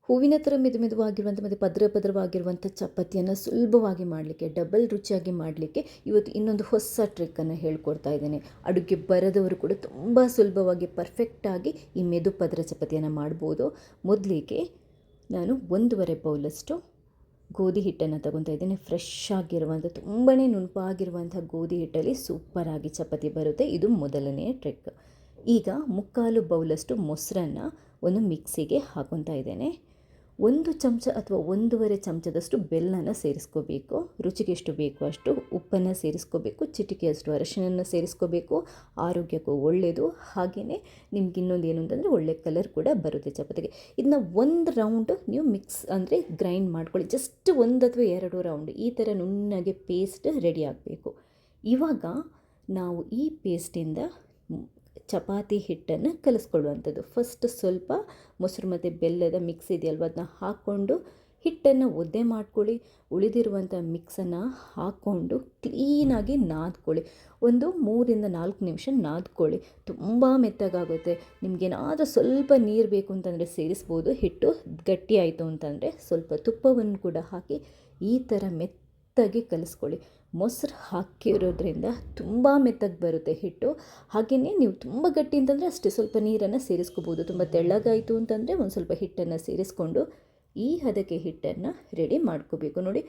ಹೂವಿನ ಥರ ಮೆದುವಾಗಿರುವಂಥ ಮತ್ತು ಪದರವಾಗಿರುವಂಥ ಚಪಾತಿಯನ್ನು ಸುಲಭವಾಗಿ ಮಾಡಲಿಕ್ಕೆ, ಡಬಲ್ ರುಚಿಯಾಗಿ ಮಾಡಲಿಕ್ಕೆ ಇವತ್ತು ಇನ್ನೊಂದು ಹೊಸ ಟ್ರಿಕ್ಕನ್ನು ಹೇಳ್ಕೊಡ್ತಾ ಇದ್ದೇನೆ. ಅಡುಗೆ ಬರದವರು ಕೂಡ ತುಂಬ ಸುಲಭವಾಗಿ ಪರ್ಫೆಕ್ಟಾಗಿ ಈ ಮೆದು ಪದರ ಚಪಾತಿಯನ್ನು ಮಾಡ್ಬೋದು. ಮೊದಲಿಗೆ ನಾನು 1.5 ಬೌಲಷ್ಟು ಗೋಧಿ ಹಿಟ್ಟನ್ನು ತಗೊತಾ ಇದ್ದೇನೆ. ಫ್ರೆಶ್ ಆಗಿರುವಂಥ ತುಂಬಾ ನುಣುಪಾಗಿರುವಂಥ ಗೋಧಿ ಹಿಟ್ಟಲ್ಲಿ ಸೂಪರಾಗಿ ಚಪಾತಿ ಬರುತ್ತೆ. ಇದು ಮೊದಲನೆಯ ಟ್ರಿಕ್. ಈಗ 3/4 ಬೌಲಷ್ಟು ಮೊಸರನ್ನು ಒಂದು ಮಿಕ್ಸಿಗೆ ಹಾಕೊತಾ ಇದ್ದೇನೆ. 1 ಚಮಚ ಅಥವಾ 1.5 ಚಮಚದಷ್ಟು ಬೆಲ್ಲನ ಸೇರಿಸ್ಕೋಬೇಕು. ರುಚಿಗೆ ಎಷ್ಟು ಬೇಕು ಅಷ್ಟು ಉಪ್ಪನ್ನು ಸೇರಿಸ್ಕೋಬೇಕು. ಚಿಟಿಕೆಯಷ್ಟು ಅರಿಶಿಣನ ಸೇರಿಸ್ಕೋಬೇಕು. ಆರೋಗ್ಯಕ್ಕೂ ಒಳ್ಳೆಯದು. ಹಾಗೆಯೇ ನಿಮ್ಗೆ ಇನ್ನೊಂದು ಏನು ಅಂತಂದರೆ ಒಳ್ಳೆ ಕಲರ್ ಕೂಡ ಬರುತ್ತೆ ಚಪಾತಿಗೆ. ಇದನ್ನ 1 ರೌಂಡ್ ನೀವು ಮಿಕ್ಸ್ ಅಂದರೆ ಗ್ರೈಂಡ್ ಮಾಡ್ಕೊಳ್ಳಿ. ಜಸ್ಟ್ 1 ಅಥವಾ 2 ರೌಂಡ್ ಈ ಥರ ನುಣ್ಣಗೆ ಪೇಸ್ಟ್ ರೆಡಿ ಆಗಬೇಕು. ಇವಾಗ ನಾವು ಈ ಪೇಸ್ಟಿಂದ ಚಪಾತಿ ಹಿಟ್ಟನ್ನು ಕಲಿಸ್ಕೊಳ್ಳುವಂಥದ್ದು. ಫಸ್ಟ್ ಸ್ವಲ್ಪ ಮೊಸರು ಮತ್ತು ಬೆಲ್ಲದ ಮಿಕ್ಸ್ ಇದೆಯಲ್ವ ಅದನ್ನ ಹಾಕ್ಕೊಂಡು ಹಿಟ್ಟನ್ನು ಒದ್ದೆ ಮಾಡ್ಕೊಳ್ಳಿ. ಉಳಿದಿರುವಂಥ ಮಿಕ್ಸನ್ನು ಹಾಕ್ಕೊಂಡು ಕ್ಲೀನಾಗಿ ನಾದ್ಕೊಳ್ಳಿ. ಒಂದು 3-4 ನಿಮಿಷ ನಾದ್ಕೊಳ್ಳಿ. ತುಂಬ ಮೆತ್ತಗಾಗುತ್ತೆ. ನಿಮಗೇನಾದರೂ ಸ್ವಲ್ಪ ನೀರು ಬೇಕು ಅಂತಂದರೆ ಸೇರಿಸ್ಬೋದು. ಹಿಟ್ಟು ಗಟ್ಟಿ ಆಯಿತು ಅಂತಂದರೆ ಸ್ವಲ್ಪ ತುಪ್ಪವನ್ನು ಕೂಡ ಹಾಕಿ ಈ ಥರ ಮೆತ್ತಗೆ ಕಲಿಸ್ಕೊಳ್ಳಿ. ಮೊಸರು ಹಾಕಿರೋದ್ರಿಂದ ತುಂಬ ಮೆತ್ತಗೆ ಬರುತ್ತೆ ಹಿಟ್ಟು. ಹಾಗೆಯೇ ನೀವು ತುಂಬ ಗಟ್ಟಿ ಅಂತಂದರೆ ಅಷ್ಟೇ ಸ್ವಲ್ಪ ನೀರನ್ನು ಸೇರಿಸ್ಕೋಬೋದು. ತುಂಬ ತೆಳ್ಳಗಾಯಿತು ಅಂತಂದರೆ ಒಂದು ಸ್ವಲ್ಪ ಹಿಟ್ಟನ್ನು ಸೇರಿಸ್ಕೊಂಡು ಈ ಹದಕ್ಕೆ ಹಿಟ್ಟನ್ನು ರೆಡಿ ಮಾಡ್ಕೋಬೇಕು. ನೋಡಿ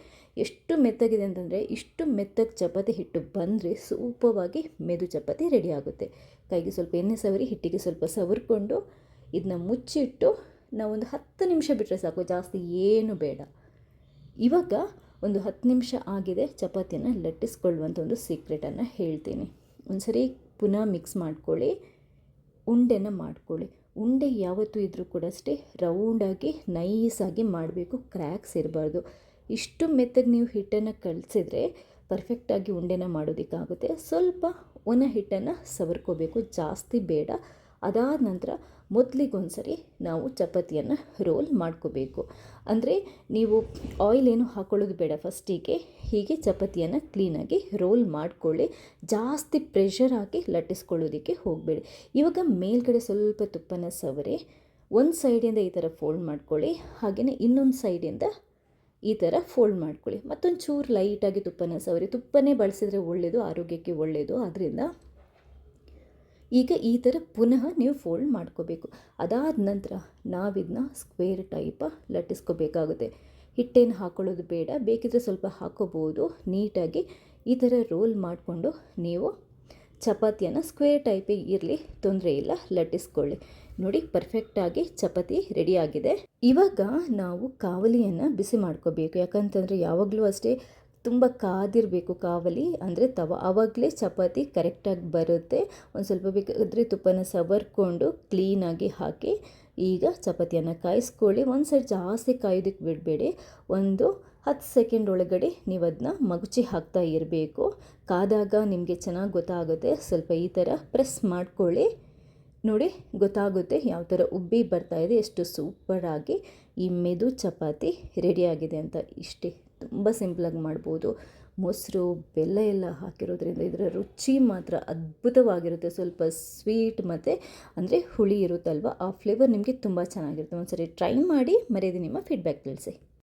ಎಷ್ಟು ಮೆತ್ತಗಿದೆ ಅಂತಂದರೆ ಇಷ್ಟು ಮೆತ್ತಗೆ ಚಪಾತಿ ಹಿಟ್ಟು ಬಂದರೆ ಸೂಪವಾಗಿ ಮೆದು ಚಪಾತಿ ರೆಡಿ ಆಗುತ್ತೆ. ಕೈಗೆ ಸ್ವಲ್ಪ ಎಣ್ಣೆ ಸವರಿ ಹಿಟ್ಟಿಗೆ ಸ್ವಲ್ಪ ಸವರ್ಕೊಂಡು ಇದನ್ನ ಮುಚ್ಚಿಟ್ಟು ನಾವೊಂದು 10 ನಿಮಿಷ ಬಿಟ್ಟರೆ ಸಾಕು, ಜಾಸ್ತಿ ಏನು ಬೇಡ. ಇವಾಗ ಒಂದು 10 ನಿಮಿಷ ಆಗಿದೆ. ಚಪಾತಿಯನ್ನು ಲಟ್ಟಿಸ್ಕೊಳ್ಳುವಂಥ ಒಂದು ಸೀಕ್ರೆಟನ್ನು ಹೇಳ್ತೀನಿ. ಒಂದು ಸರಿ ಪುನಃ ಮಿಕ್ಸ್ ಮಾಡ್ಕೊಳ್ಳಿ. ಉಂಡೆನ ಮಾಡ್ಕೊಳ್ಳಿ. ಉಂಡೆ ಯಾವತ್ತೂ ಇದ್ದರೂ ಕೂಡ ಅಷ್ಟೇ ರೌಂಡಾಗಿ ನೈಸಾಗಿ ಮಾಡಬೇಕು. ಕ್ರ್ಯಾಕ್ಸ್ ಇರಬಾರ್ದು. ಇಷ್ಟು ಮೆತ್ತಗೆ ನೀವು ಹಿಟ್ಟನ್ನು ಕಲಿಸಿದ್ರೆ ಪರ್ಫೆಕ್ಟಾಗಿ ಉಂಡೆನ ಮಾಡೋದಕ್ಕಾಗುತ್ತೆ. ಸ್ವಲ್ಪ ಒಣ ಹಿಟ್ಟನ್ನು ಸವರ್ಕೋಬೇಕು, ಜಾಸ್ತಿ ಬೇಡ. ಅದಾದ ನಂತರ ಮೊದಲಿಗೊಂದು ಸರಿ ನಾವು ಚಪಾತಿಯನ್ನು ರೋಲ್ ಮಾಡ್ಕೋಬೇಕು. ಅಂದರೆ ನೀವು ಆಯಿಲ್ ಏನು ಹಾಕೊಳ್ಳೋದು ಬೇಡ. ಫಸ್ಟಿಗೆ ಹೀಗೆ ಚಪಾತಿಯನ್ನು ಕ್ಲೀನಾಗಿ ರೋಲ್ ಮಾಡ್ಕೊಳ್ಳಿ. ಜಾಸ್ತಿ ಪ್ರೆಷರ್ ಹಾಕಿ ಲಟ್ಟಿಸ್ಕೊಳ್ಳೋದಕ್ಕೆ ಹೋಗಬೇಡಿ. ಇವಾಗ ಮೇಲ್ಗಡೆ ಸ್ವಲ್ಪ ತುಪ್ಪನ ಸವರಿ ಒಂದು ಸೈಡಿಂದ ಈ ಥರ ಫೋಲ್ಡ್ ಮಾಡ್ಕೊಳ್ಳಿ. ಹಾಗೆಯೇ ಇನ್ನೊಂದು ಸೈಡಿಂದ ಈ ಥರ ಫೋಲ್ಡ್ ಮಾಡ್ಕೊಳ್ಳಿ. ಮತ್ತೊಂದು ಚೂರು ಲೈಟಾಗಿ ತುಪ್ಪನ ಸವರಿ. ತುಪ್ಪನೇ ಬಳಸಿದ್ರೆ ಒಳ್ಳೆಯದು, ಆರೋಗ್ಯಕ್ಕೆ ಒಳ್ಳೆಯದು. ಆದ್ದರಿಂದ ಈಗ ಈ ಥರ ಪುನಃ ನೀವು ಫೋಲ್ಡ್ ಮಾಡ್ಕೋಬೇಕು. ಅದಾದ ನಂತರ ನಾವಿದನ್ನ ಸ್ಕ್ವೇರ್ ಟೈಪ ಲಟ್ಟಿಸ್ಕೋಬೇಕಾಗುತ್ತೆ. ಹಿಟ್ಟೇನು ಹಾಕೊಳ್ಳೋದು ಬೇಡ, ಬೇಕಿದ್ರೆ ಸ್ವಲ್ಪ ಹಾಕೋಬೋದು. ನೀಟಾಗಿ ಈ ಥರ ರೋಲ್ ಮಾಡಿಕೊಂಡು ನೀವು ಚಪಾತಿಯನ್ನು ಸ್ಕ್ವೇರ್ ಟೈಪೇ ಇರಲಿ, ತೊಂದರೆ ಇಲ್ಲ, ಲಟ್ಟಿಸ್ಕೊಳ್ಳಿ. ನೋಡಿ ಪರ್ಫೆಕ್ಟಾಗಿ ಚಪಾತಿ ರೆಡಿಯಾಗಿದೆ. ಇವಾಗ ನಾವು ಕಾವಲಿಯನ್ನು ಬಿಸಿ ಮಾಡ್ಕೋಬೇಕು. ಯಾಕಂತಂದರೆ ಯಾವಾಗಲೂ ಅಷ್ಟೇ ತುಂಬ ಕಾದಿರಬೇಕು ಕಾವಲಿ, ಅಂದರೆ ಆವಾಗಲೇ ಚಪಾತಿ ಕರೆಕ್ಟಾಗಿ ಬರುತ್ತೆ. ಒಂದು ಸ್ವಲ್ಪ ಬೇಕಾದರೆ ತುಪ್ಪನ ಸವರ್ಕೊಂಡು ಕ್ಲೀನಾಗಿ ಹಾಕಿ ಈಗ ಚಪಾತಿಯನ್ನು ಕಾಯಿಸ್ಕೊಳ್ಳಿ. ಒಂದು ಸೈಡ್ ಜಾಸ್ತಿ ಕಾಯೋದಕ್ಕೆ ಬಿಡಬೇಡಿ. ಒಂದು 10 ಸೆಕೆಂಡ್ ಒಳಗಡೆ ನೀವು ಅದನ್ನ ಮಗುಚಿ ಹಾಕ್ತಾ ಇರಬೇಕು. ಕಾದಾಗ ನಿಮಗೆ ಚೆನ್ನಾಗಿ ಗೊತ್ತಾಗುತ್ತೆ. ಸ್ವಲ್ಪ ಈ ಥರ ಪ್ರೆಸ್ ಮಾಡ್ಕೊಳ್ಳಿ. ನೋಡಿ ಗೊತ್ತಾಗುತ್ತೆ ಯಾವ ಥರ ಉಬ್ಬಿ ಬರ್ತಾಯಿದೆ, ಎಷ್ಟು ಸೂಪರಾಗಿ ಈ ಮೆದು ಚಪಾತಿ ರೆಡಿಯಾಗಿದೆ ಅಂತ. ಇಷ್ಟೇ, ತುಂಬ ಸಿಂಪಲಾಗಿ ಮಾಡ್ಬೋದು. ಮೊಸರು ಬೆಲ್ಲ ಎಲ್ಲ ಹಾಕಿರೋದ್ರಿಂದ ಇದರ ರುಚಿ ಮಾತ್ರ ಅದ್ಭುತವಾಗಿರುತ್ತೆ. ಸ್ವಲ್ಪ ಸ್ವೀಟ್ ಮತ್ತು ಅಂದರೆ ಹುಳಿ ಇರುತ್ತಲ್ವ, ಆ ಫ್ಲೇವರ್ ನಿಮಗೆ ತುಂಬ ಚೆನ್ನಾಗಿರುತ್ತೆ. ಒಂದು ಸರಿ ಟ್ರೈ ಮಾಡಿ, ಮರೆಯದೆ ನಿಮ್ಮ ಫೀಡ್ಬ್ಯಾಕ್ ತಿಳಿಸಿ.